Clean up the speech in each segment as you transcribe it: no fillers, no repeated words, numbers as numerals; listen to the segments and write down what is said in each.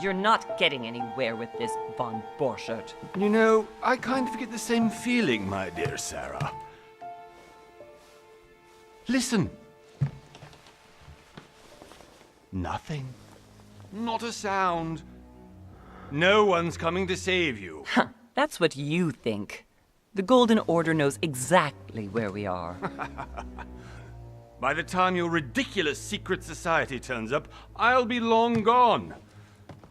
You're not getting anywhere with this, von Borchert. You know, I kind of get the same feeling, my dear Sarah. Listen. Nothing. Not a sound. No one's coming to save you. Huh, that's what you think. The Golden Order knows exactly where we are. By the time your ridiculous secret society turns up, I'll be long gone.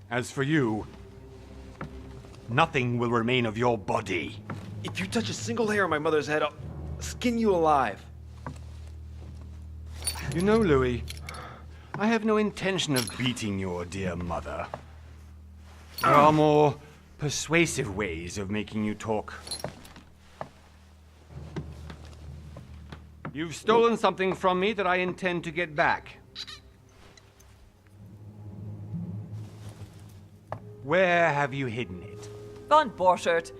As for you, nothing will remain of your body. If you touch a single hair on my mother's head, I'll skin you alive. You know, Louis, I have no intention of beating your dear mother. There are more persuasive ways of making you talk. You've stolen something from me that I intend to get back. Where have you hidden it? Von Borchert,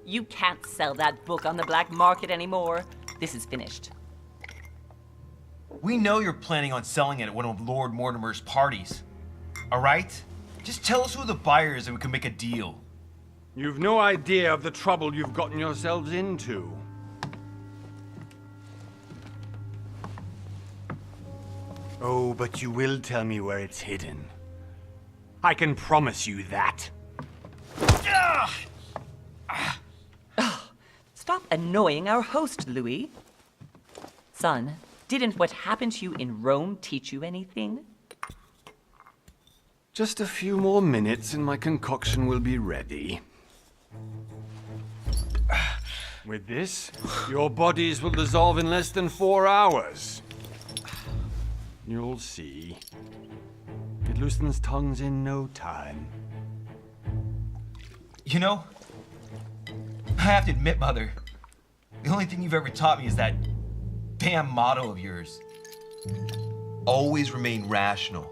you can't sell that book on the black market anymore. This is finished. We know you're planning on selling it at one of Lord Mortimer's parties. All right? Just tell us who the buyer is and we can make a deal. You've no idea of the trouble you've gotten yourselves into. Oh, but you will tell me where it's hidden. I can promise you that. Stop annoying our host, Louis. Son, didn't what happened to you in Rome teach you anything? Just a few more minutes and my concoction will be ready. With this, your bodies will dissolve in less than 4 hours. You'll see. It loosens tongues in no time. You know, I have to admit, Mother, the only thing you've ever taught me is that damn motto of yours. Always remain rational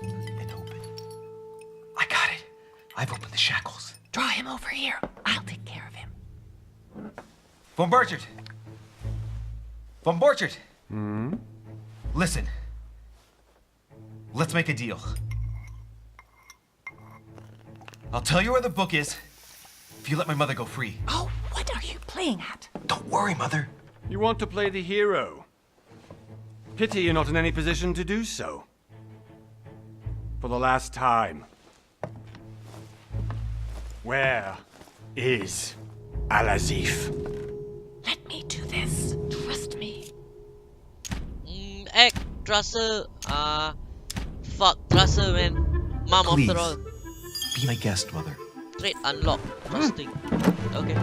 and open. I got it. I've opened the shackles. Draw him over here. I'll take care of him. Von Borchert! Von Borchert! Hmm? Listen. Let's make a deal. I'll tell you where the book is if you let my mother go free. Oh, what are you playing at? Don't worry, Mother. You want to play the hero. Pity you're not in any position to do so. For the last time. Where is Al-Azif? Let me do this. Trust me. Trust her. Fuck, trust her, man. Mom, Please. after all. Be my guest, Mother. Trait unlock. Trusting. Okay.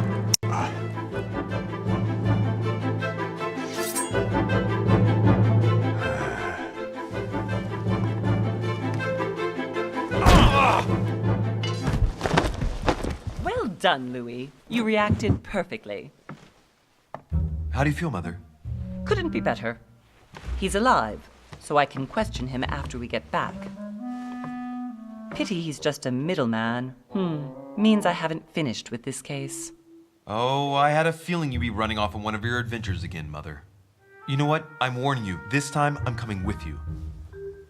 Well done, Louis. You reacted perfectly. How do you feel, Mother? Couldn't be better. He's alive, so I can question him after we get back. Pity he's just a middleman. Means I haven't finished with this case. Oh, I had a feeling you'd be running off on one of your adventures again, Mother. You know what? I'm warning you. This time, I'm coming with you.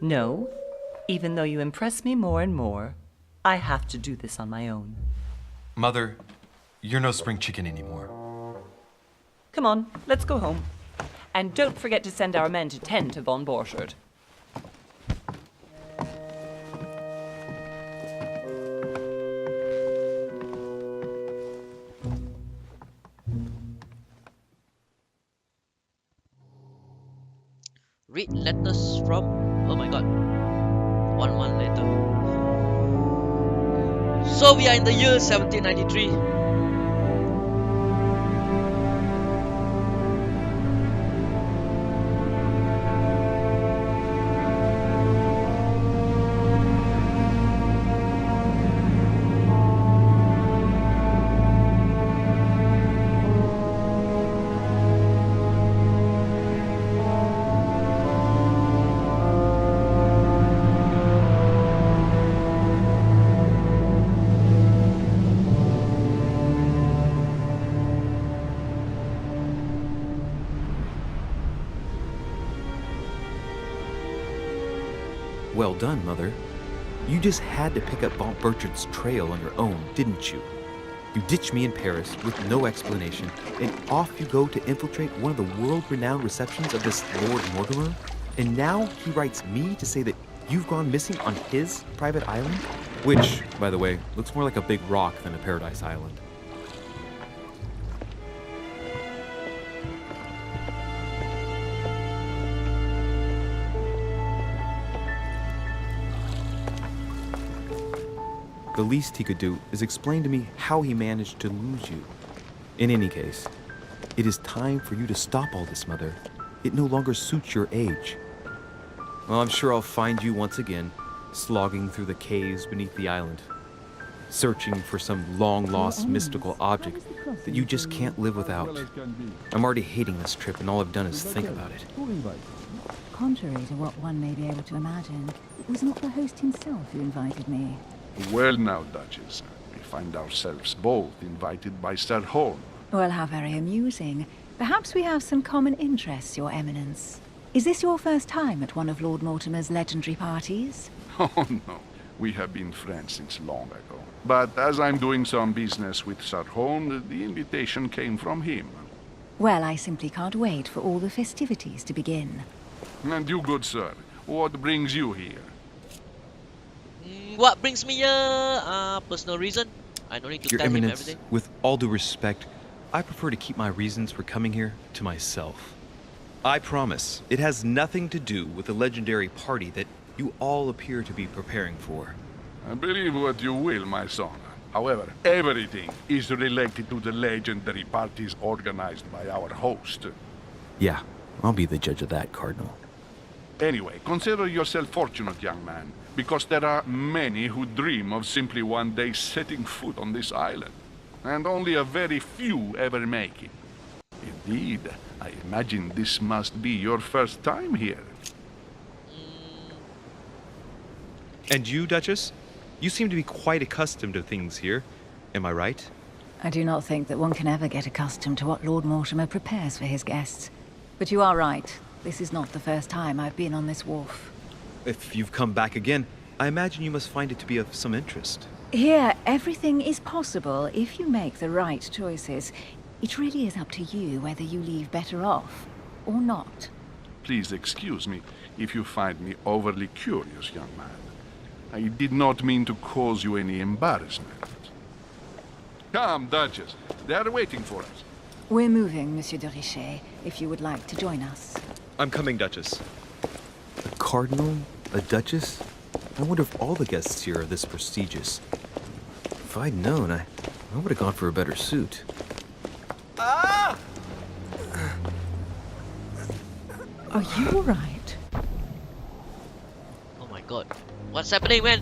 No, even though you impress me more and more, I have to do this on my own. Mother, you're no spring chicken anymore. Come on, let's go home. And don't forget to send our men to tend to von Borchert. Read letters from. Oh my god. 1 month later. So we are in the year 1793. Well done, Mother. You just had to pick up Von Bertrand's trail on your own, didn't you? You ditch me in Paris with no explanation, and off you go to infiltrate one of the world-renowned receptions of this Lord Mortimer? And now he writes me to say that you've gone missing on his private island? Which, by the way, looks more like a big rock than a paradise island. The least he could do is explain to me how he managed to lose you. In any case, it is time for you to stop all this, Mother. It no longer suits your age. Well, I'm sure I'll find you once again, slogging through the caves beneath the island, searching for some long-lost mystical object that you just can't live without. I'm already hating this trip, and all I've done is think about it. Contrary to what one may be able to imagine, it was not the host himself who invited me. Well now, Duchess, we find ourselves both invited by Sir Holm. Well, how very amusing. Perhaps we have some common interests, Your Eminence. Is this your first time at one of Lord Mortimer's legendary parties? Oh no, we have been friends since long ago. But as I'm doing some business with Sir Holm, the invitation came from him. Well, I simply can't wait for all the festivities to begin. And you, good sir, what brings you here? What brings me here? Personal reason. I don't need to Your tell him Eminence, everything. with all due respect, I prefer to keep my reasons for coming here to myself. I promise, it has nothing to do with the legendary party that you all appear to be preparing for. Believe what you will, my son. However, everything is related to the legendary parties organized by our host. Yeah, I'll be the judge of that, Cardinal. Anyway, consider yourself fortunate, young man, because there are many who dream of simply one day setting foot on this island, and only a very few ever make it. Indeed, I imagine this must be your first time here. And you, Duchess? You seem to be quite accustomed to things here. Am I right? I do not think that one can ever get accustomed to what Lord Mortimer prepares for his guests. But you are right. This is not the first time I've been on this wharf. If you've come back again, I imagine you must find it to be of some interest. Here, everything is possible if you make the right choices. It really is up to you whether you leave better off or not. Please excuse me if you find me overly curious, young man. I did not mean to cause you any embarrassment. Come, Duchess. They are waiting for us. We're moving, Monsieur de Richet, if you would like to join us. I'm coming, Duchess. A cardinal? A duchess? I wonder if all the guests here are this prestigious. If I'd known, I would have gone for a better suit. Ah! Are you all right? Oh my god. What's happening, man?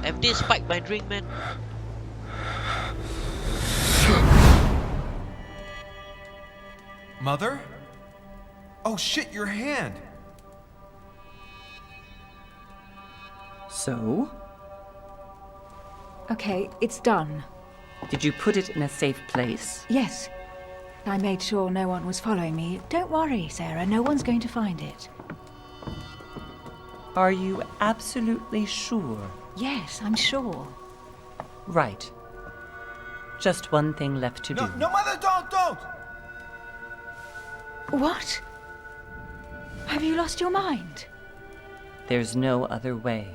Everything spiked my drink, man. Mother? Oh shit, your hand! So? Okay, it's done. Did you put it in a safe place? Yes. I made sure no one was following me. Don't worry, Sarah. No one's going to find it. Are you absolutely sure? Yes, I'm sure. Right. Just one thing left to do. No, Mother, don't! What? Have you lost your mind? There's no other way.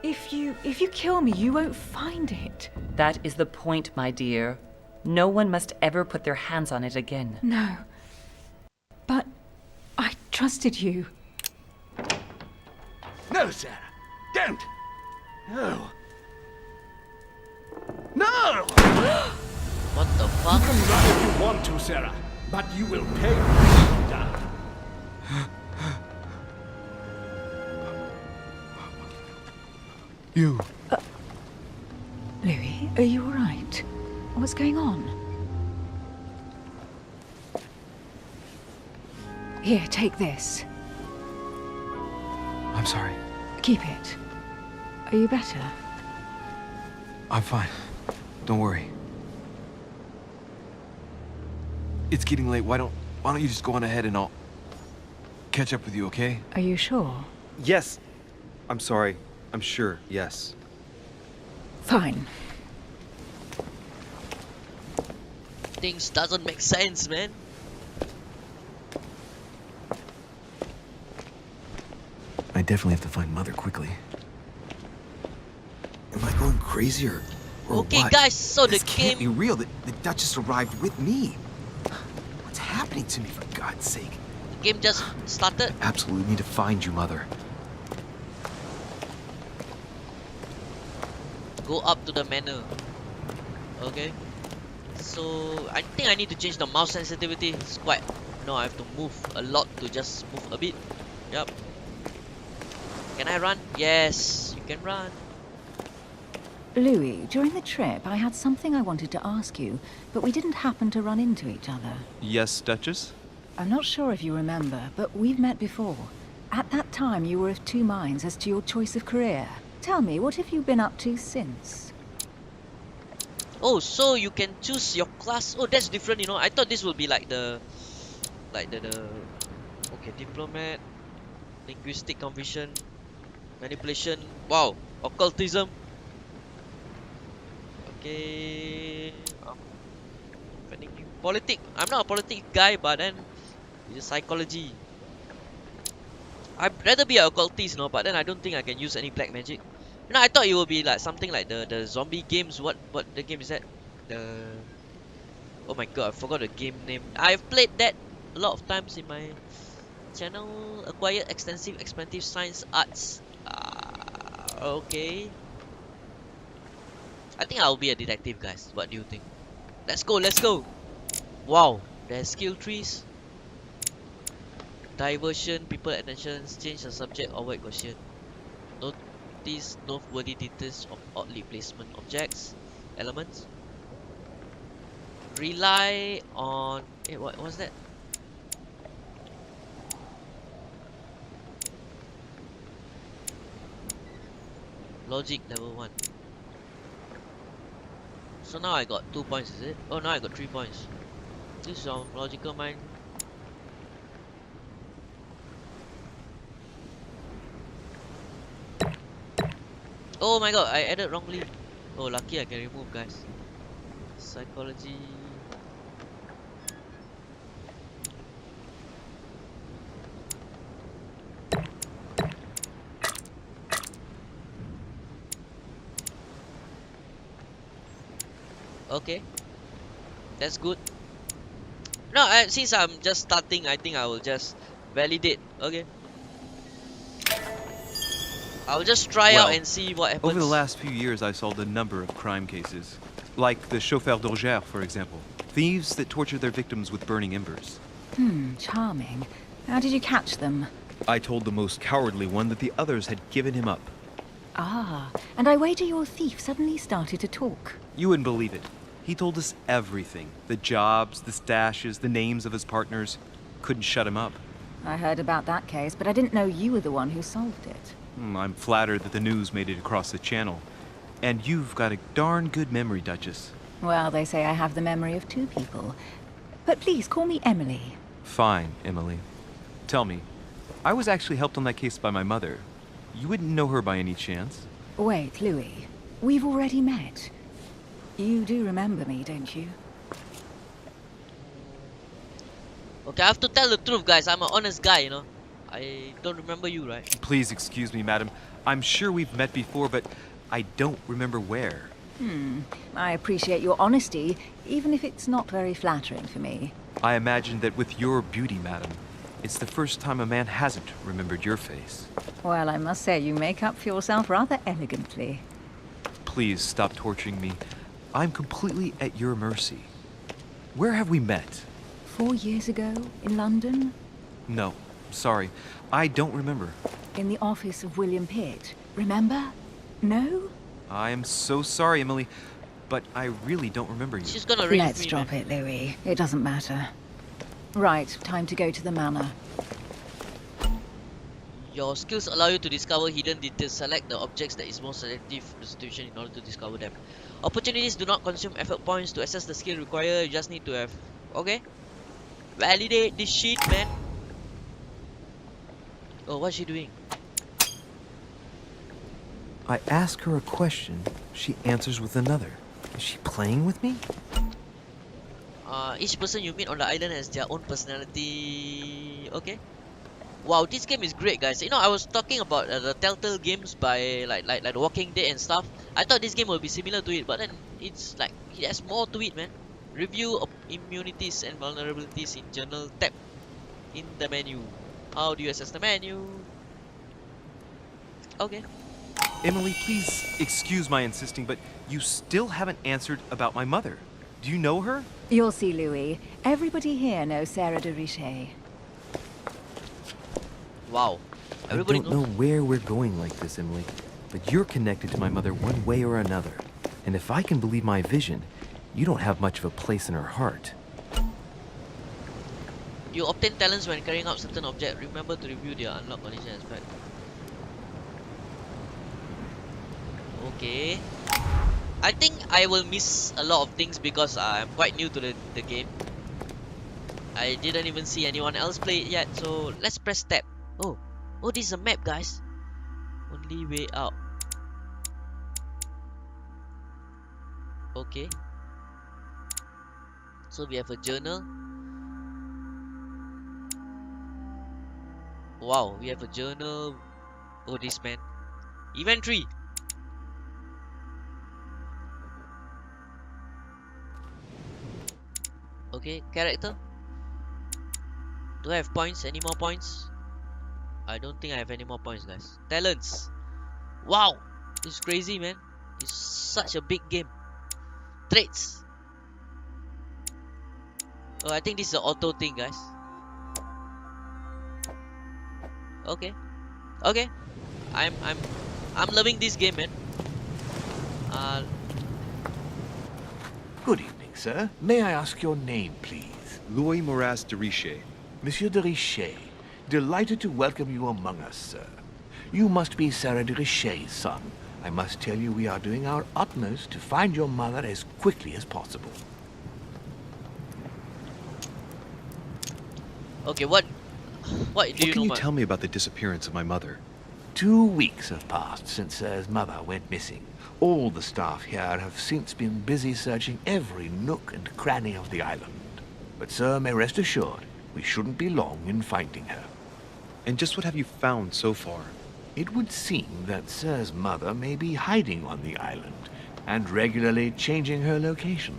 If you kill me, you won't find it. That is the point, my dear. No one must ever put their hands on it again. No. But I trusted you. No, Sarah. Don't. No. No! What the fuck? You can run if you want to, Sarah, but you will pay for it. You. Louis, are you all right? What's going on? Here, take this. I'm sorry. Keep it. Are you better? I'm fine. Don't worry. It's getting late. Why don't you just go on ahead and I'll catch up with you, okay? Are you sure? Yes. I'm sorry. I'm sure. Yes. Fine. Things doesn't make sense, man. I definitely have to find Mother quickly. Am I going crazy or Okay, what? guys, so This the can't be game. real. The Duchess arrived with me. What's happening to me, for God's sake? The game just started. Absolutely need to find you, Mother. Go up to the manor. Okay. So I think I need to change the mouse sensitivity. It's quite. No, I have to move a lot to just move a bit. Yup. Can I run? Yes, you can run. Louis, during the trip, I had something I wanted to ask you, but we didn't happen to run into each other. Yes, Duchess? I'm not sure if you remember, but we've met before. At that time, you were of two minds as to your choice of career. Tell me, what have you been up to since? Oh, so you can choose your class. Oh, that's different, you know. I thought this would be like the okay, diplomat, linguistic confusion, manipulation. Wow, occultism. Okay, politic. I'm not a politic guy, but then it's psychology. I'd rather be an occultist, no. But then I don't think I can use any black magic. You know, I thought it would be like something like the zombie games. What the game is that? Oh my god, I forgot the game name. I've played that a lot of times in my channel. Acquired extensive experimental science arts. Okay. I think I'll be a detective, guys. What do you think? Let's go, let's go. Wow, there's skill trees. Diversion, people attention, change the subject, avoid question. Notice noteworthy details of oddly placement objects, elements. Rely on. What was that? Logic level 1. So now I got 2 points, is it? Oh, now I got 3 points. This is on logical mind. Oh my god, I added wrongly. Oh, lucky I can remove, guys. Psychology. Okay, that's good. No, since I'm just starting, I think I will just validate. Okay, I'll just try out and see what happens. Over the last few years, I solved a number of crime cases. Like the chauffeur d'Orgère, for example. Thieves that torture their victims with burning embers. Charming. How did you catch them? I told the most cowardly one that the others had given him up. Ah, and I wager your thief suddenly started to talk. You wouldn't believe it. He told us everything. The jobs, the stashes, the names of his partners. Couldn't shut him up. I heard about that case, but I didn't know you were the one who solved it. I'm flattered that the news made it across the channel. And you've got a darn good memory, Duchess. Well, they say I have the memory of two people. But please, call me Emily. Fine, Emily. Tell me, I was actually helped on that case by my mother. You wouldn't know her by any chance? Wait, Louis. We've already met. You do remember me, don't you? Okay, I have to tell the truth, guys. I'm an honest guy, you know. I don't remember you, right? Please excuse me, madam. I'm sure we've met before, but I don't remember where. I appreciate your honesty, even if it's not very flattering for me. I imagine that with your beauty, madam, it's the first time a man hasn't remembered your face. Well, I must say you make up for yourself rather elegantly. Please stop torturing me. I'm completely at your mercy. Where have we met? 4 years ago, in London, No, sorry. I don't remember. in the office of William Pitt. Remember? No? I am so sorry, Emily, but I really don't remember you. She's gonna read Let's me, drop man. it, Louis. It doesn't matter. Right, time to go to the manor. Your skills allow you to discover hidden details. Select the objects that is most selective to the situation in order to discover them. Opportunities do not consume effort points to access the skill required. You just need to have... Okay. Validate this shit, man. Oh, what's she doing? I ask her a question, she answers with another. Is she playing with me? Each person you meet on the island has their own personality. Okay. Wow, this game is great, guys. You know, I was talking about the Telltale games by like The Walking Dead and stuff. I thought this game would be similar to it, but then it's like it has more to it, man. Review of immunities and vulnerabilities in journal tab in the menu. How do you access the menu? Okay. Emily, please excuse my insisting, but you still haven't answered about my mother. Do you know her? You'll see, Louis. Everybody here knows Sarah de Richet. Wow. I Everybody don't know knows. where we're going like this, Emily, but you're connected to my mother one way or another. And if I can believe my vision, you don't have much of a place in her heart. You obtain talents when carrying out certain objects. Remember to review their unlock condition aspect. Okay. I think I will miss a lot of things because I'm quite new to the game. I didn't even see anyone else play it yet, so let's press tab. Oh, this is a map, guys. Only way out. Okay. So we have a journal. Wow, we have a journal. Oh, this man. Inventory. Okay, character. Do I have points? Any more points? I don't think I have any more points, guys. Talents. Wow, this is crazy, man. It's such a big game. Traits. Oh, I think this is an auto thing, guys. Okay. Okay. I'm loving this game, man. Good evening, sir. May I ask your name, please? Louis Moras de Richet. Monsieur de Richet. Delighted to welcome you among us, sir. You must be Sarah de Richet's son. I must tell you we are doing our utmost to find your mother as quickly as possible. Okay, what do you Can know you about? tell me about the disappearance of my mother? 2 weeks have passed since Sir's mother went missing. All the staff here have since been busy searching every nook and cranny of the island. But Sir may rest assured, we shouldn't be long in finding her. And just what have you found so far? It would seem that Sir's mother may be hiding on the island and regularly changing her location.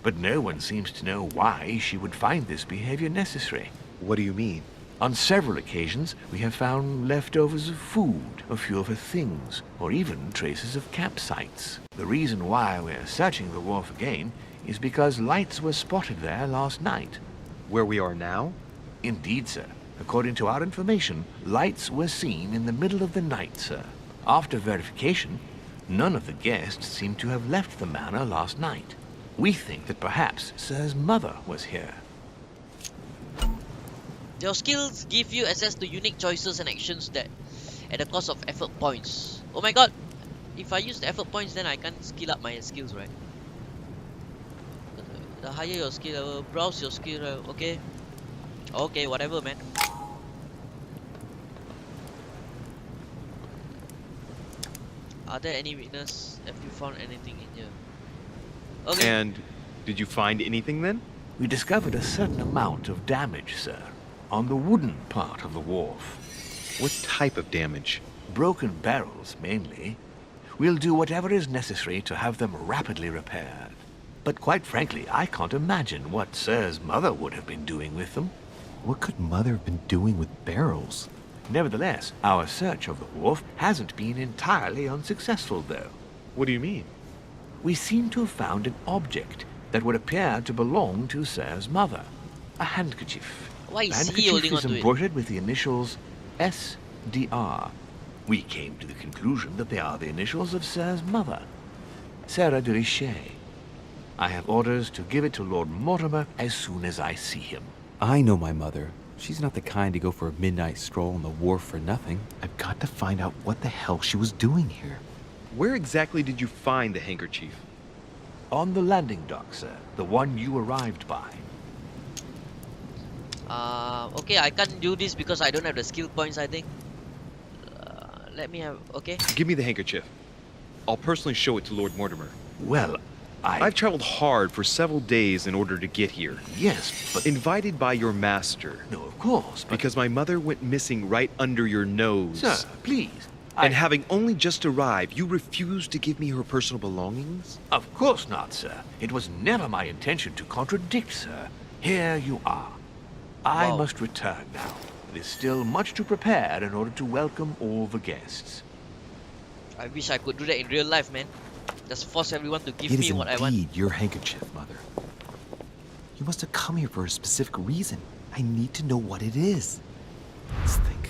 But no one seems to know why she would find this behavior necessary. What do you mean? On several occasions, we have found leftovers of food, a few of her things, or even traces of campsites. The reason why we're searching the wharf again is because lights were spotted there last night. Where we are now? Indeed, sir. According to our information, lights were seen in the middle of the night, sir. After verification, none of the guests seem to have left the manor last night. We think that perhaps Sir's mother was here. Your skills give you access to unique choices and actions that at the cost of effort points. Oh my god! If I use the effort points, then I can't skill up my skills, right? The higher your skill level, browse your skill level. Okay. Okay, whatever, man. Are there any witness? Have you found anything in here? Okay. And did you find anything then? We discovered a certain amount of damage, sir, on the wooden part of the wharf. What type of damage? Broken barrels, mainly. We'll do whatever is necessary to have them rapidly repaired. But quite frankly, I can't imagine what Sir's mother would have been doing with them. What could Mother have been doing with barrels? Nevertheless, our search of the wharf hasn't been entirely unsuccessful, though. What do you mean? We seem to have found an object that would appear to belong to Sir's mother. A handkerchief. Why The is he handkerchief holding is on to it? embroidered with the initials SDR. We came to the conclusion that they are the initials of Sir's mother, Sarah de Richet. I have orders to give it to Lord Mortimer as soon as I see him. I know my mother. She's not the kind to go for a midnight stroll on the wharf for nothing. I've got to find out what the hell she was doing here. Where exactly did you find the handkerchief? On the landing dock, sir. The one you arrived by. Okay, I can't do this because I don't have the skill points, I think. Let me have... Okay. Give me the handkerchief. I'll personally show it to Lord Mortimer. Well, I've traveled hard for several days in order to get here. Yes, but... Invited by your master. No, of course, but... Because my mother went missing right under your nose. Sir, please. And having only just arrived, you refused to give me her personal belongings? Of course not, sir. It was never my intention to contradict, sir. Here you are. I Wow. must return now. There's still much to prepare in order to welcome all the guests. I wish I could do that in real life, man. Just force everyone to give It me is what I want. indeed your handkerchief, Mother. You must have come here for a specific reason. I need to know what it is. Let's think.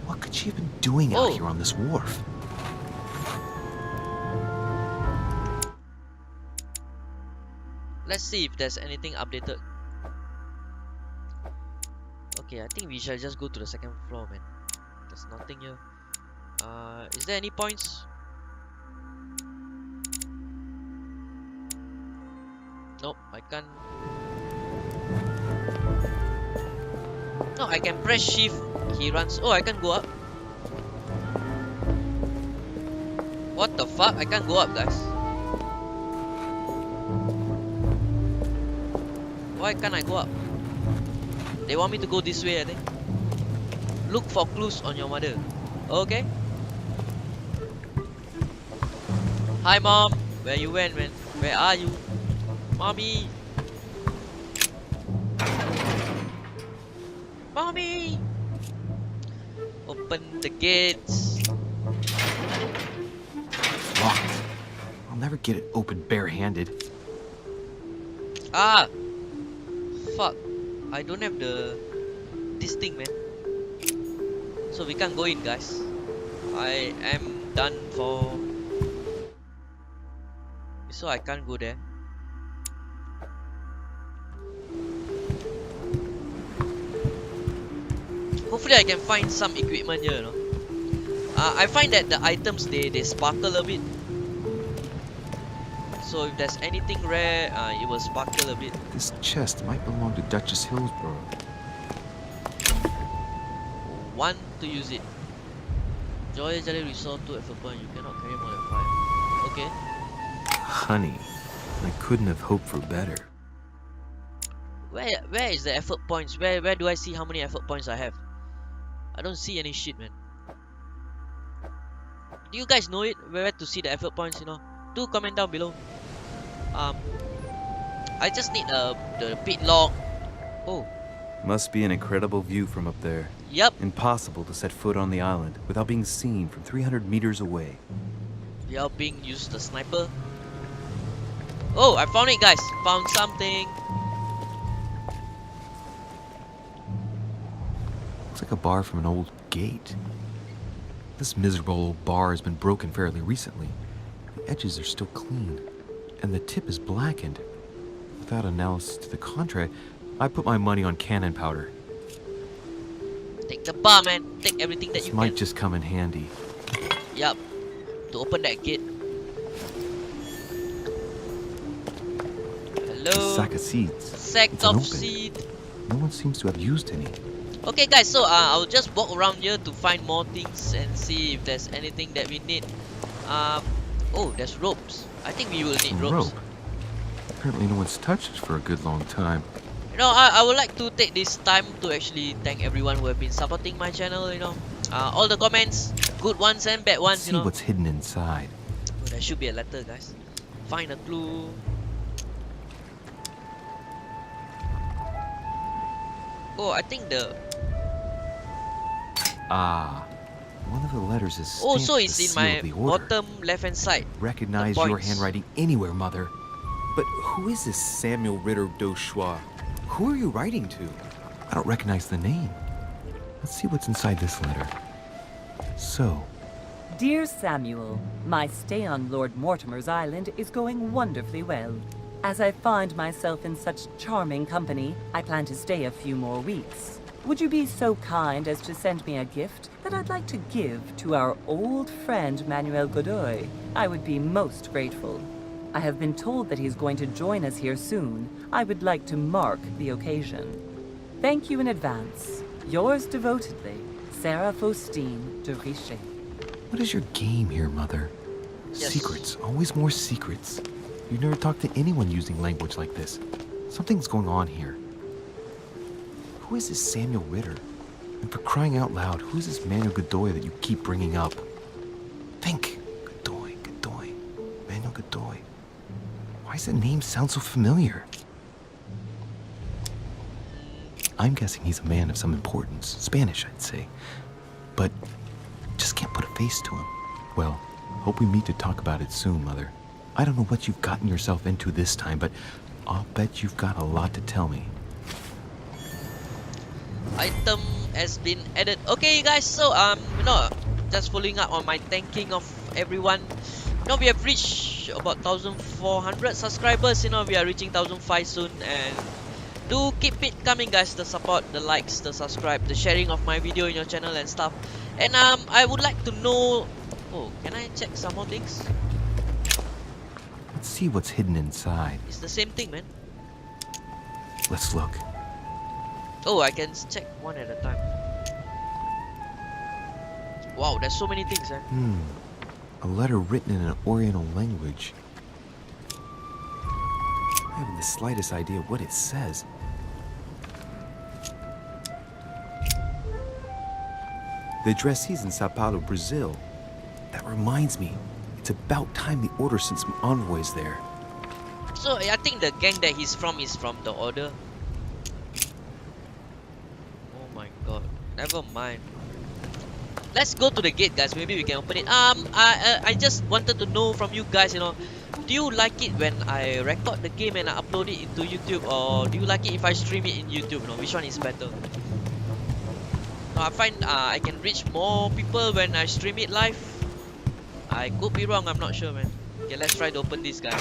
What could she have been doing out Oh. here on this wharf? Let's see if there's anything updated. Okay, I think we shall just go to the second floor, man. There's nothing here. Is there any points? Nope, I can't. No, I can press shift. He runs. Oh, I can't go up. What the fuck? I can't go up, guys. Why can't I go up? They want me to go this way, I think. Look for clues on your mother. Okay. Hi, Mom. Where you went, man? Where are you? Mommy. Mommy. Open the gates. It's locked. I'll never get it open barehanded. Ah. Fuck. I don't have this thing, man. So we can't go in, guys. I am done for. So I can't go there. Hopefully I can find some equipment here, you know. I find that the items they sparkle a bit. So if there's anything rare, it will sparkle a bit. This chest might belong to Duchess Hillsborough. Want to use it. Joy Jelly Resort 2 effort point. You cannot carry more than 5. Okay. Honey, I couldn't have hoped for better. Where is the effort points? Where do I see how many effort points I have? I don't see any shit, man. Do you guys know it? Where to see the effort points, you know? Do comment down below. I just need the pit log. Oh, Must be an incredible view from up there. yep. Impossible to set foot on the island without being seen from 300 meters away. We are being used the sniper. Oh, I found it, guys. Found something. Looks like a bar from an old gate. This miserable old bar has been broken fairly recently. The edges are still clean, and the tip is blackened. Without analysis to the contrary, I put my money on cannon powder. Take the bar, man. Take everything that This you might can. just come in handy. Yup. To open that gate. A Hello. sack of seeds. Sack It's of unopened. seed. No one seems to have used any. Okay, guys. So I'll just walk around here to find more things and see if there's anything that we need. Oh, there's ropes. I think we will need ropes. Rope. Apparently no one's touched it for a good long time. You know, I would like to take this time to actually thank everyone who have been supporting my channel, you know. All the comments, good ones and bad ones, See you know. what's hidden inside. Oh, there should be a letter, guys. Find a clue. Oh, I think the... Ah, one of the letters is stamped Oh, so with it's the in seal my of the order. bottom left-hand side. Recognize the your points. handwriting anywhere, Mother. But who is this Samuel Ritter Dauchois? Who are you writing to? I don't recognize the name. Let's see what's inside this letter. So, Dear Samuel, my stay on Lord Mortimer's island is going wonderfully well. As I find myself in such charming company, I plan to stay a few more weeks. Would you be so kind as to send me a gift that I'd like to give to our old friend Manuel Godoy? I would be most grateful. I have been told that he's going to join us here soon. I would like to mark the occasion. Thank you in advance. Yours devotedly, Sarah Faustine de Richer. What is your game here, Mother? Yes. Secrets, always more secrets. You never talked to anyone using language like this. Something's going on here. Who is this Samuel Ritter? And for crying out loud, who is this Manuel Godoy that you keep bringing up? Think. Godoy, Godoy, Manuel Godoy. Why does that name sound so familiar? I'm guessing he's a man of some importance. Spanish, I'd say. But just can't put a face to him. Well, hope we meet to talk about it soon, Mother. I don't know what you've gotten yourself into this time, but I'll bet you've got a lot to tell me. Item has been added. Okay, you guys, so just following up on my thanking of everyone. We have reached about 1,400 subscribers. We are reaching 1,005 soon, and do keep it coming, guys. The support, the likes, the subscribe, the sharing of my video in your channel and stuff. And I would like to know. Oh, can I check some more things? Let's see what's hidden inside. It's the same thing, man. Let's look. Oh, I can check one at a time. Wow, there's so many things, man. A letter written in an Oriental language. I haven't the slightest idea what it says. The addressee's in Sao Paulo, Brazil. That reminds me, it's about time the Order sent some envoys there. So I think the gang that he's from is from the Order. Oh my god, never mind. Let's go to the gate, guys. Maybe we can open it. I just wanted to know from you guys, do you like it when I record the game and I upload it into YouTube, or do you like it if I stream it in YouTube? Which one is better? I find I can reach more people when I stream it live. I could be wrong, I'm not sure, man. Okay, let's try to open this, guys.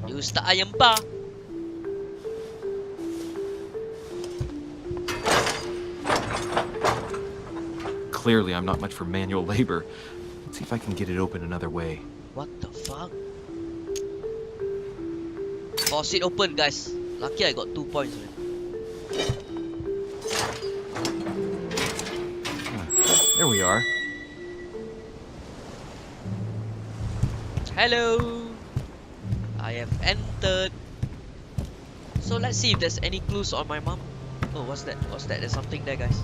Use the ayam pa. Clearly, I'm not much for manual labor. Let's see if I can get it open another way. What the fuck? Faucet open, guys. Lucky I got 2 points, man. There we are. Hello. I have entered. So let's see if there's any clues on my mom. Oh, what's that? What's that? There's something there, guys.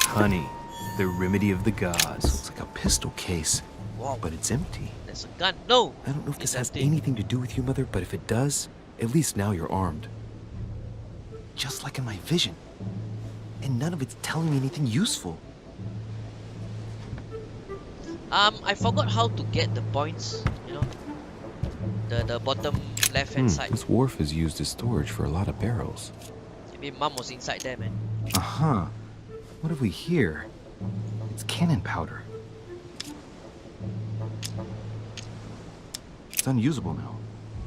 Honey, the remedy of the gods. Looks like a pistol case. Wow. But it's empty. There's a gun. No. I don't know if this has empty. anything to do with you, Mother, but if it does, at least now you're armed. Just like in my vision. And none of it's telling me anything useful. I forgot how to get the points, the bottom left hand side. This wharf is used as storage for a lot of barrels. Maybe mom was inside there, man. Uh-huh. What have we here? It's cannon powder. It's unusable now.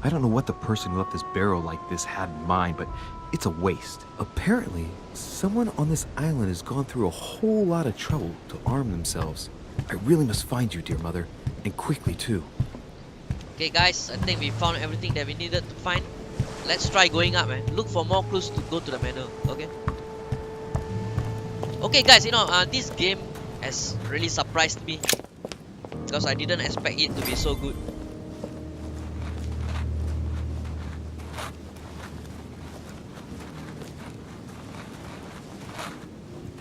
I don't know what the person who left this barrel like this had in mind, but it's a waste. Apparently, someone on this island has gone through a whole lot of trouble to arm themselves. I really must find you, dear Mother, and quickly too. Okay, guys, I think we found everything that we needed to find. Let's try going up, man. Look for more clues to go to the manor, okay? Okay, guys, this game has really surprised me because I didn't expect it to be so good.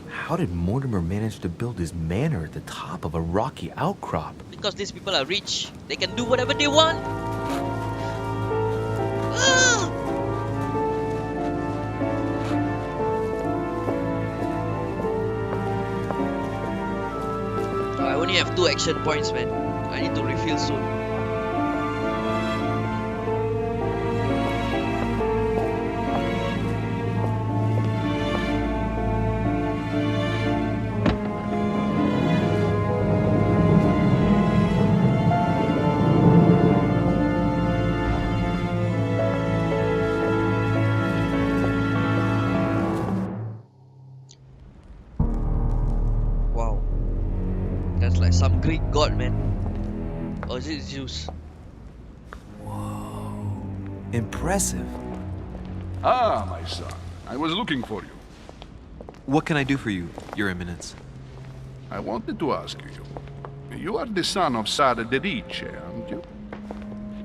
How did Mortimer manage to build his manor at the top of a rocky outcrop? Because these people are rich, they can do whatever they want. I only have 2 action points, man. I need to refill soon. Some Greek god, man. Or is it Zeus? Whoa. Impressive. Ah, my son. I was looking for you. What can I do for you, Your Eminence? I wanted to ask you. You are the son of Sara de Riche, aren't you?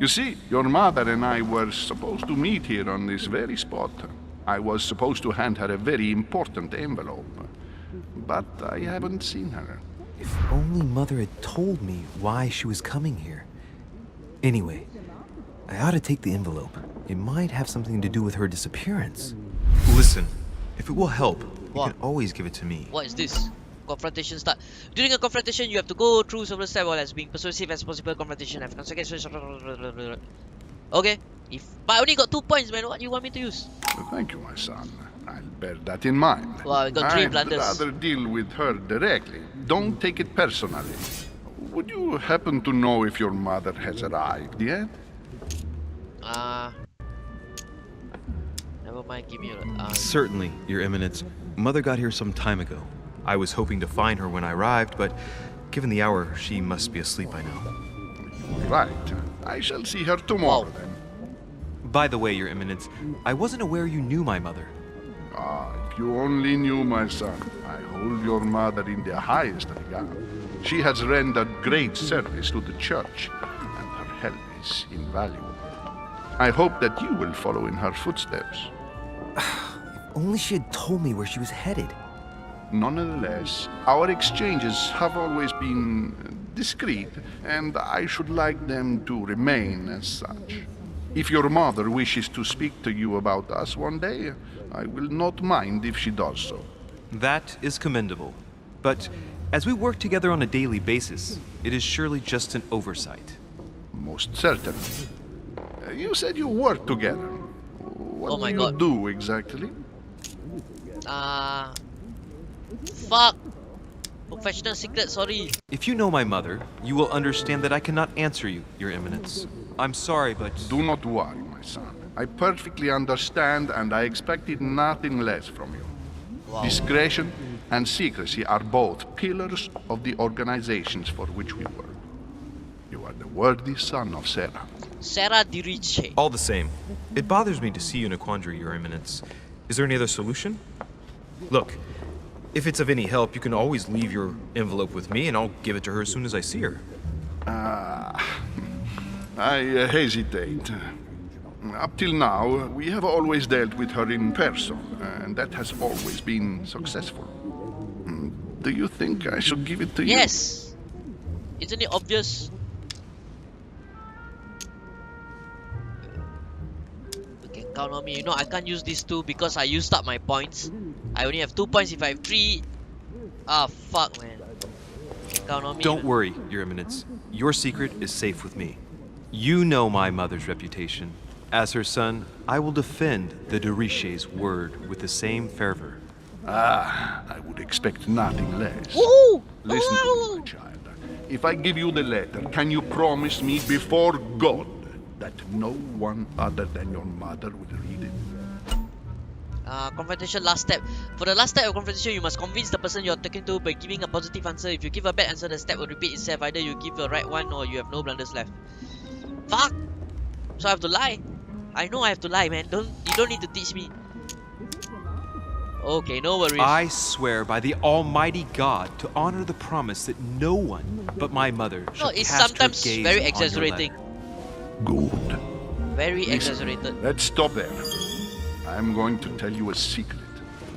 You see, your mother and I were supposed to meet here on this very spot. I was supposed to hand her a very important envelope. But I haven't seen her. If only Mother had told me why she was coming here. Anyway, I ought to take the envelope. It might have something to do with her disappearance. Listen, if it will help, you What? can always give it to me. What is this? Confrontation start. During a confrontation, you have to go through several steps while as being persuasive as possible. Confrontation have consequences. Okay. But I only got 2 points, man. What do you want me to use? Thank you, my son. I'll bear that in mind. Well, I got 3 I'd blunders. rather deal with her directly. Don't take it personally. Would you happen to know if your mother has arrived yet? Never mind. Give me Certainly, Your Eminence. Mother got here some time ago. I was hoping to find her when I arrived, but given the hour, she must be asleep by now. Right. I shall see her tomorrow then. By the way, Your Eminence, I wasn't aware you knew my mother. Ah, if you only knew, my son. I hold your mother in the highest regard. She has rendered great service to the church, and her help is invaluable. I hope that you will follow in her footsteps. Only she had told me where she was headed. Nonetheless, our exchanges have always been discreet, and I should like them to remain as such. If your mother wishes to speak to you about us one day, I will not mind if she does so. That is commendable. But as we work together on a daily basis, it is surely just an oversight. Most certainly. You said you work together. What Oh my do God. you do exactly? Fuck. Professional secret, sorry. If you know my mother, you will understand that I cannot answer you, Your Eminence. I'm sorry, but... Do not worry, my son. I perfectly understand, and I expected nothing less from you. Wow. Discretion and secrecy are both pillars of the organizations for which we work. You are the worthy son of Sarah. Sarah de Riche. All the same, it bothers me to see you in a quandary, Your Eminence. Is there any other solution? Look, if it's of any help, you can always leave your envelope with me, and I'll give it to her as soon as I see her. I hesitate. Up till now, we have always dealt with her in person, and that has always been successful. Do you think I should give it to you? Yes. Isn't it obvious? You can count on me. You know I can't use these 2 because I used up my points. I only have 2 points if I have 3. Ah, fuck, man. Count on me. Don't man. worry, Your Eminence. Your secret is safe with me. You know my mother's reputation. As her son, I will defend the de Riche's word with the same fervor. I would expect nothing less. Woo! Listen to me, my child. If I give you the letter, can you promise me before God that no one other than your mother will read it? Confrontation last step. For the last step of confrontation, you must convince the person you're talking to by giving a positive answer. If you give a bad answer, the step will repeat itself. Either you give the right one or you have no blunders left. Fuck! So I have to lie. I know I have to lie, man. You don't need to teach me. Okay, no worries. I swear by the Almighty God to honor the promise that no one but my mother shall No, it's cast her sometimes gaze very upon your exaggerating. letter. Good. Very Listen, exaggerated. let's stop there. I'm going to tell you a secret,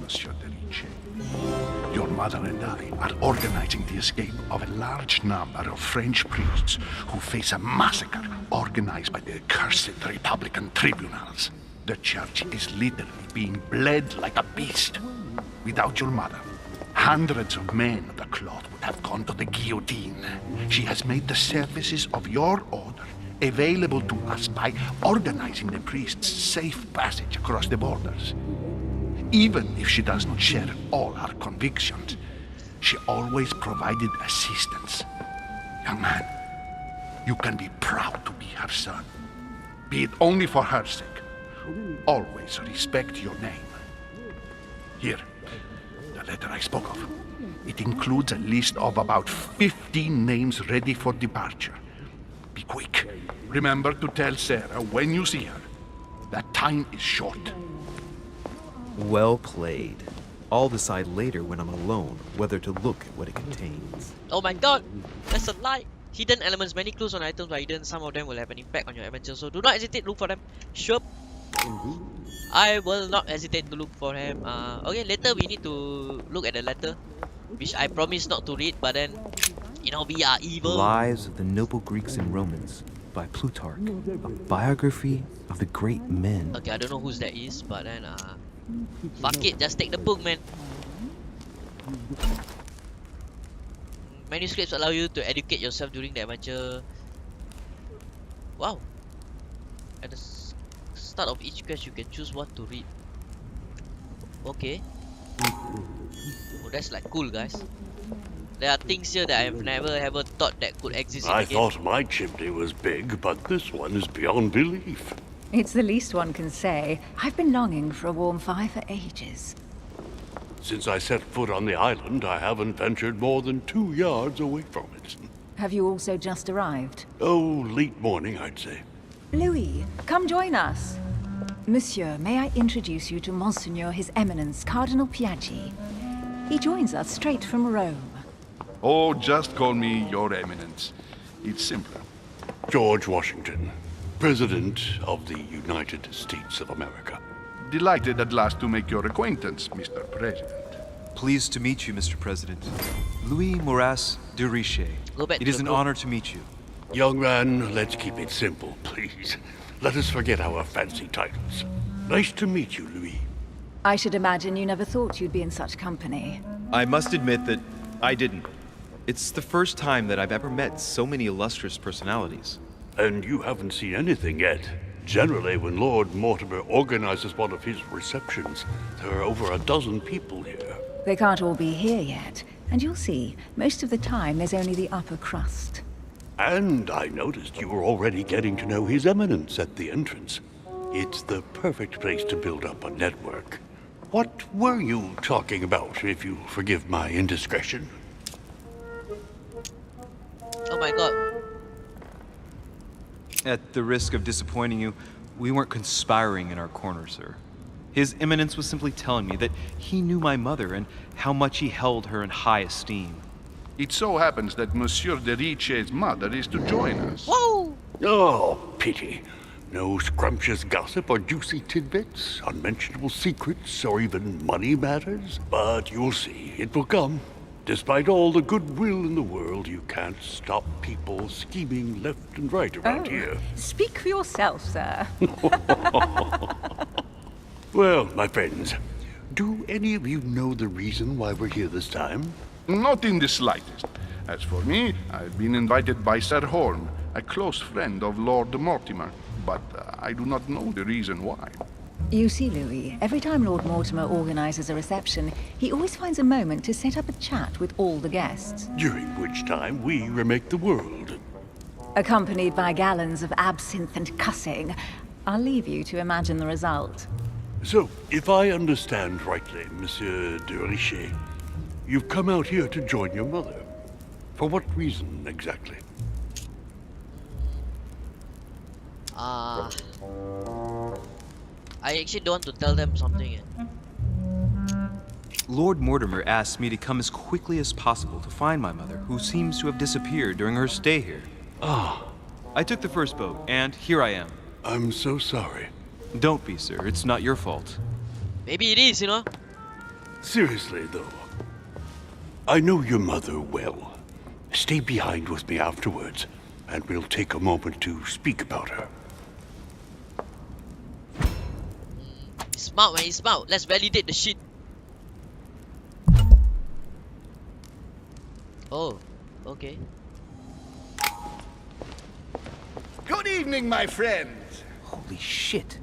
Monsieur de Riche. Your mother and I are organizing the escape of a large number of French priests who face a massacre organized by the accursed Republican tribunals. The church is literally being bled like a beast. Without your mother, hundreds of men of the cloth would have gone to the guillotine. She has made the services of your order available to us by organizing the priests' safe passage across the borders. Even if she does not share all our convictions, she always provided assistance. Young man, you can be proud to be her son. Be it only for her sake. Always respect your name. Here, the letter I spoke of. It includes a list of about 15 names ready for departure. Be quick. Remember to tell Sarah when you see her that time is short. Well played. I'll decide later when I'm alone whether to look at what it contains. Oh my god, that's a lie. Hidden elements. Many clues on items are hidden. Some of them will have an impact on your adventure, so do not hesitate. Look for them. Sure. I will not hesitate to look for them. Okay, later we need to look at the letter, which I promise not to read, but then, you know, we are evil. Lives of the Noble Greeks and Romans by Plutarch, a biography of the great men. Okay, I don't know whose that is, but then, fuck it, just take the book, man. Manuscripts allow you to educate yourself during the adventure. Wow. At the start of each quest, you can choose what to read. Okay. Oh, that's like cool, guys. There are things here that I have never ever thought that could exist in I the game. thought my chimney was big, but this one is beyond belief. It's the least one can say. I've been longing for a warm fire for ages. Since I set foot on the island, I haven't ventured more than 2 yards away from it. Have you also just arrived? Oh, late morning, I'd say. Louis, come join us. Monsieur, may I introduce you to Monseigneur His Eminence Cardinal Piaggi? He joins us straight from Rome. Oh, just call me Your Eminence. It's simpler. George Washington, President of the United States of America. Delighted at last to make your acquaintance, Mr. President. Pleased to meet you, Mr. President. Louis Moras de Richet. Go back It to is the an book. honor to meet you. Young man, let's keep it simple, please. Let us forget our fancy titles. Nice to meet you, Louis. I should imagine you never thought you'd be in such company. I must admit that I didn't. It's the first time that I've ever met so many illustrious personalities. And you haven't seen anything yet. Generally, when Lord Mortimer organizes one of his receptions, there are over a dozen people here. They can't all be here yet, and you'll see, most of the time there's only the upper crust. And I noticed you were already getting to know His Eminence at the entrance. It's the perfect place to build up a network. What were you talking about, if you forgive my indiscretion? Oh my god. At the risk of disappointing you, we weren't conspiring in our corner, sir. His Eminence was simply telling me that he knew my mother and how much he held her in high esteem. It so happens that Monsieur de Richet's mother is to join us. Whoa! Oh, pity. No scrumptious gossip or juicy tidbits, unmentionable secrets, or even money matters. But you'll see, it will come. Despite all the goodwill in the world, you can't stop people scheming left and right around here. Speak for yourself, sir. Well, my friends, do any of you know the reason why we're here this time? Not in the slightest. As for me, I've been invited by Sir Horn, a close friend of Lord Mortimer, but I do not know the reason why. You see, Louis, every time Lord Mortimer organizes a reception, he always finds a moment to set up a chat with all the guests. During which time we remake the world. Accompanied by gallons of absinthe and cussing. I'll leave you to imagine the result. So, if I understand rightly, Monsieur de Richet, you've come out here to join your mother. For what reason, exactly? I actually don't want to tell them something. Lord Mortimer asked me to come as quickly as possible to find my mother, who seems to have disappeared during her stay here. I took the first boat, and here I am. I'm so sorry. Don't be, sir. It's not your fault. Maybe it is, you know? Seriously, though, I know your mother well. Stay behind with me afterwards, and we'll take a moment to speak about her. Smart, man, he's smart. Let's validate the shit. Oh, okay. Good evening, my friends. Holy shit.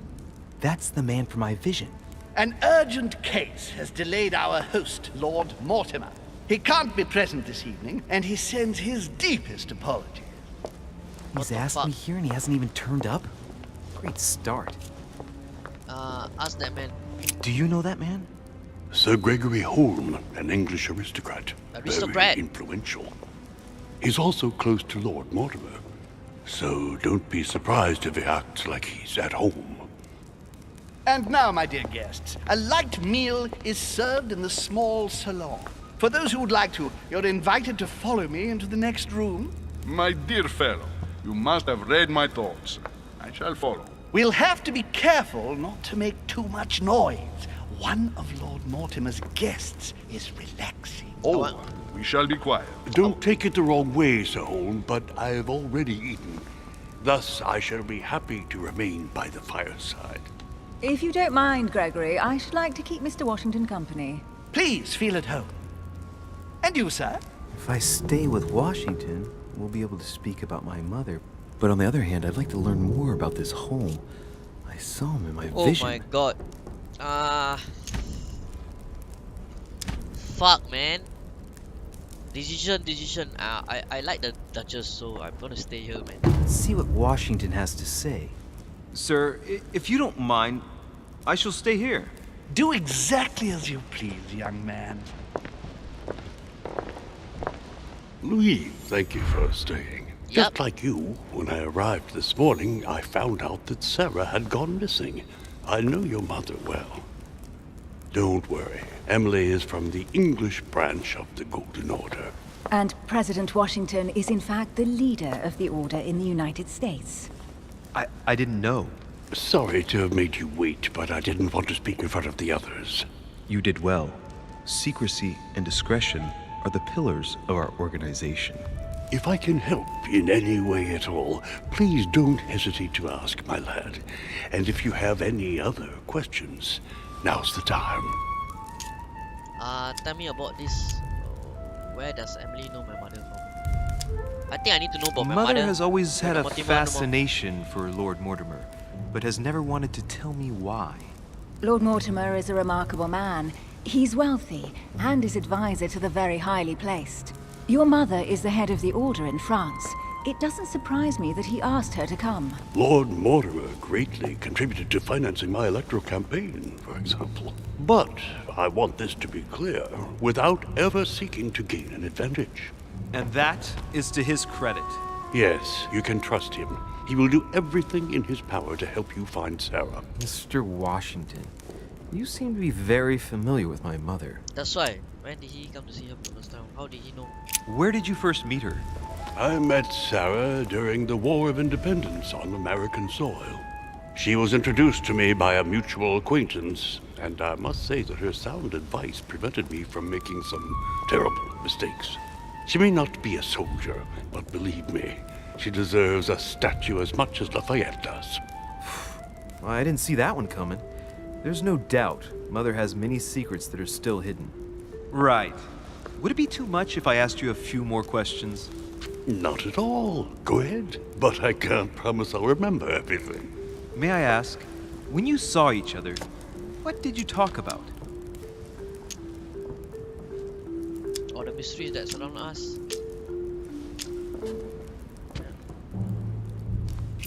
That's the man from my vision. An urgent case has delayed our host, Lord Mortimer. He can't be present this evening, and he sends his deepest apologies. What He's the asked fuck? me here and he hasn't even turned up? Great start. Ask that man. Do you know that man? Sir Gregory Holm, an English aristocrat. Aristocrat? Very influential. He's also close to Lord Mortimer. So don't be surprised if he acts like he's at home. And now, my dear guests, a light meal is served in the small salon. For those who would like to, you're invited to follow me into the next room. My dear fellow, you must have read my thoughts. I shall follow. We'll have to be careful not to make too much noise. One of Lord Mortimer's guests is relaxing. Oh, we shall be quiet. Don't take it the wrong way, Sir Holm, but I've already eaten. Thus, I shall be happy to remain by the fireside. If you don't mind, Gregory, I should like to keep Mr. Washington company. Please feel at home. And you, sir? If I stay with Washington, we'll be able to speak about my mother. But on the other hand, I'd like to learn more about this home. I saw him in my vision. Oh my god. Fuck, man. Decision. I like the Duchess, so I'm gonna stay here, man. Let's see what Washington has to say. Sir, if you don't mind, I shall stay here. Do exactly as you please, young man. Louis, thank you for staying. Yep. Just like you, when I arrived this morning, I found out that Sarah had gone missing. I know your mother well. Don't worry. Emily is from the English branch of the Golden Order. And President Washington is in fact the leader of the Order in the United States. I didn't know. Sorry to have made you wait, but I didn't want to speak in front of the others. You did well. Secrecy and discretion are the pillars of our organization. If I can help in any way at all, please don't hesitate to ask, my lad. And if you have any other questions, now's the time. Tell me about this. Where does Emily know my mother from? I think I need to know about my mother. Mother has always had a Mortimer, fascination for Lord Mortimer, but has never wanted to tell me why. Lord Mortimer is a remarkable man. He's wealthy and is advisor to the very highly placed. Your mother is the head of the Order in France. It doesn't surprise me that he asked her to come. Lord Mortimer greatly contributed to financing my electoral campaign, for example. But I want this to be clear, without ever seeking to gain an advantage. And that is to his credit. Yes, you can trust him. He will do everything in his power to help you find Sarah. Mr. Washington, you seem to be very familiar with my mother. That's why. When did he come to see her for the first time? How did he know? Where did you first meet her? I met Sarah during the War of Independence on American soil. She was introduced to me by a mutual acquaintance, and I must say that her sound advice prevented me from making some terrible mistakes. She may not be a soldier, but believe me, she deserves a statue as much as Lafayette does. Well, I didn't see that one coming. There's no doubt Mother has many secrets that are still hidden. Right. Would it be too much if I asked you a few more questions? Not at all. Go ahead. But I can't promise I'll remember everything. May I ask, when you saw each other, what did you talk about? All the mysteries that surround us.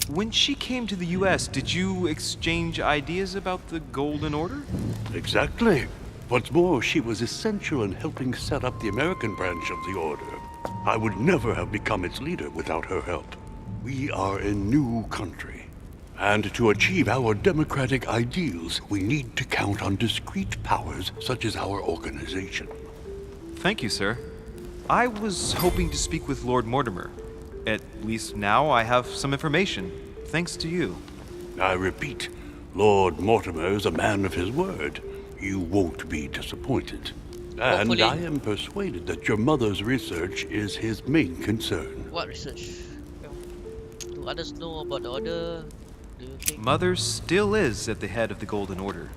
When she came to the US, did you exchange ideas about the Golden Order? Exactly. What's more, she was essential in helping set up the American branch of the Order. I would never have become its leader without her help. We are a new country. And to achieve our democratic ideals, we need to count on discrete powers such as our organization. Thank you, sir. I was hoping to speak with Lord Mortimer. At least now I have some information, thanks to you. I repeat, Lord Mortimer is a man of his word. You won't be disappointed. And Hopefully. I am persuaded that your mother's research is his main concern. What research? Do others know about the Order? Do you think? Mother still is at the head of the Golden Order.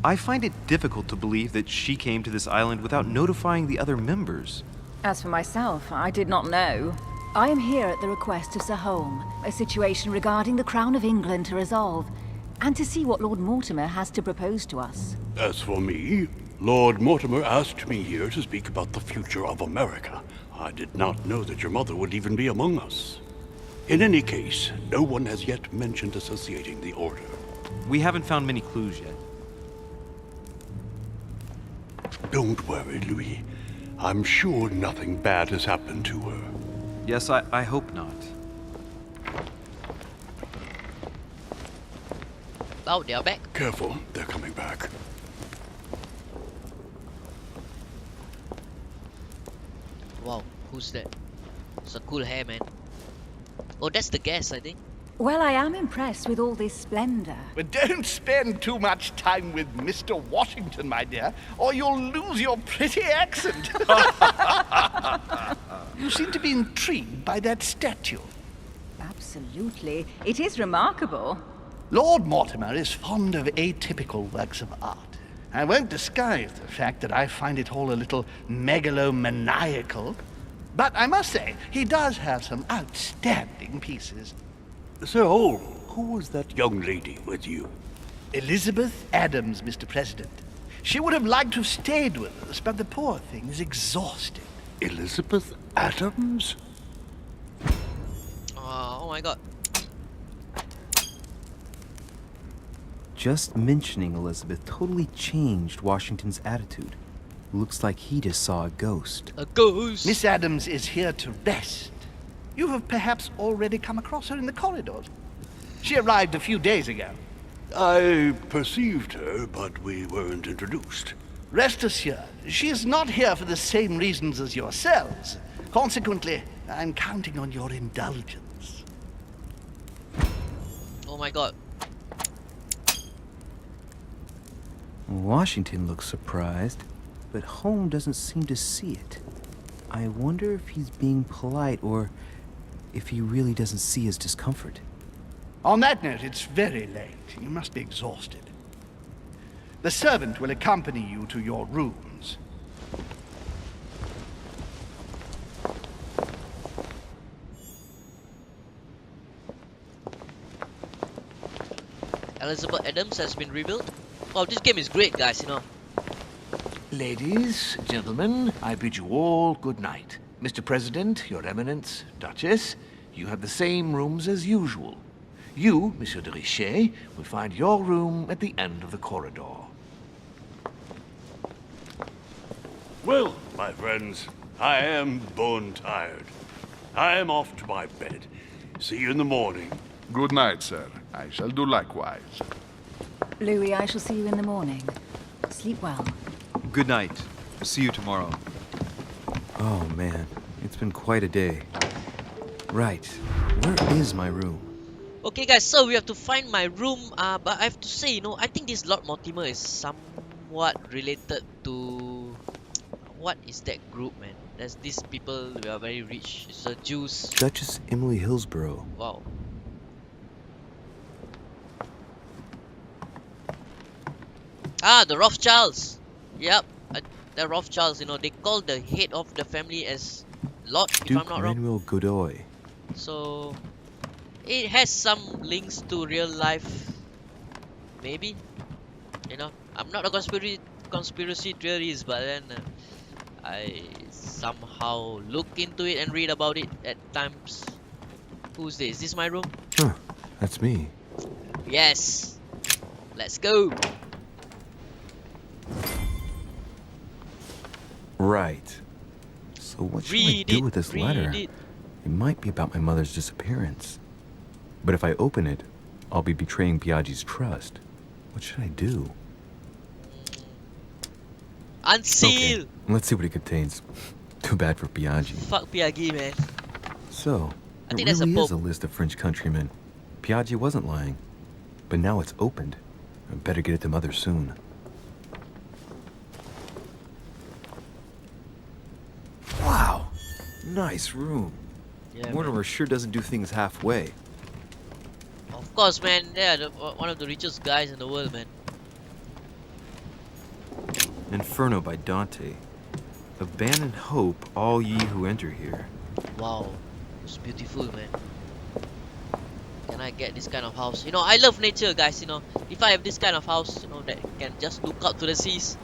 I find it difficult to believe that she came to this island without notifying the other members. As for myself, I did not know. I am here at the request of Sir Holm, a situation regarding the Crown of England to resolve, and to see what Lord Mortimer has to propose to us. As for me, Lord Mortimer asked me here to speak about the future of America. I did not know that your mother would even be among us. In any case, no one has yet mentioned associating the Order. We haven't found many clues yet. Don't worry, Louis. I'm sure nothing bad has happened to her. Yes, I hope not. Oh, they are back. Careful, they're coming back. Wow, who's that? It's a cool hair, man. Oh, that's the guest, I think. Well, I am impressed with all this splendor. But don't spend too much time with Mr. Washington, my dear, or you'll lose your pretty accent. You seem to be intrigued by that statue. Absolutely. It is remarkable. Lord Mortimer is fond of atypical works of art. I won't disguise the fact that I find it all a little megalomaniacal. But I must say, he does have some outstanding pieces. Sir Holm, who was that young lady with you? Elizabeth Adams, Mr. President. She would have liked to have stayed with us, but the poor thing is exhausted. Elizabeth Adams? Oh my god. Just mentioning Elizabeth totally changed Washington's attitude. Looks like he just saw a ghost. A ghost? Miss Adams is here to rest. You have perhaps already come across her in the corridors. She arrived a few days ago. I perceived her, but we weren't introduced. Rest assured, she is not here for the same reasons as yourselves. Consequently, I'm counting on your indulgence. Oh my god. Washington looks surprised, but Holmes doesn't seem to see it. I wonder if he's being polite or if he really doesn't see his discomfort. On that note, it's very late. You must be exhausted. The servant will accompany you to your rooms. Elizabeth Adams has been rebuilt. Wow, this game is great, guys, you know. Ladies, gentlemen, I bid you all good night. Mr. President, Your Eminence, Duchess, you have the same rooms as usual. You, Monsieur de Richet, will find your room at the end of the corridor. Well, my friends, I am bone tired. I am off to my bed. See you in the morning. Good night, sir. I shall do likewise. Louis, I shall see you in the morning. Sleep well. Good night. See you tomorrow. Oh man, it's been quite a day. Right, where is my room? Okay guys, so we have to find my room, but I have to say, you know, I think this Lord Mortimer is somewhat related to... What is that group, man? There's these people who are very rich. It's the Jews. Duchess Emily Hillsborough. Wow. Ah, the Rothschilds. Yep, the Rothschilds, you know, they call the head of the family as Lord, if Duke I'm not wrong. Manuel Godoy. So, it has some links to real life, maybe. You know, I'm not a conspiracy theorist, but then I somehow look into it and read about it at times. Who's this? Is this my room? Huh, that's me. Yes. Let's go. Right. So what should I do with this letter? It might be about my mother's disappearance. But if I open it, I'll be betraying Biaggi's trust. What should I do? Unseal! Okay, let's see what it contains. Too bad for Biaggi. Fuck Biaggi, man. So, I think it that's a really is pope. a list of French countrymen. Biaggi wasn't lying. But now it's opened. I better get it to Mother soon. Wow! Nice room. Yeah, Mortimer sure doesn't do things halfway. Of course, man. They're one of the richest guys in the world, man. Inferno by Dante. Abandon hope, all ye who enter here. Wow, it's beautiful, man. Can I get this kind of house? You know, I love nature, guys. You know, if I have this kind of house, you know, that can just look out to the seas,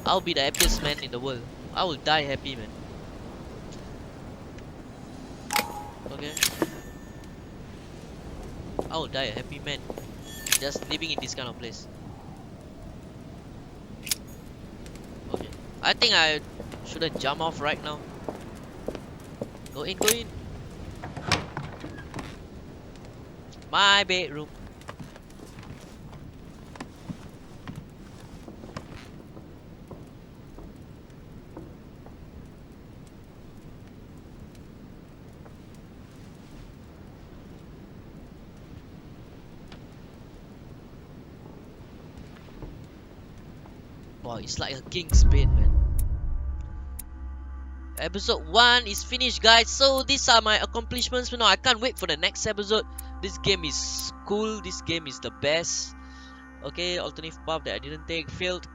I'll be the happiest man in the world. I will die happy, man. Okay. I will die a happy man. Just living in this kind of place. Okay. I think I shouldn't jump off right now. Go in, go in. My bedroom. Boy, it's like a king's bed, man. Episode 1 is finished, guys. So these are my accomplishments. I can't wait for the next episode. This game is cool. This game is the best. Okay, alternative path that I didn't take failed.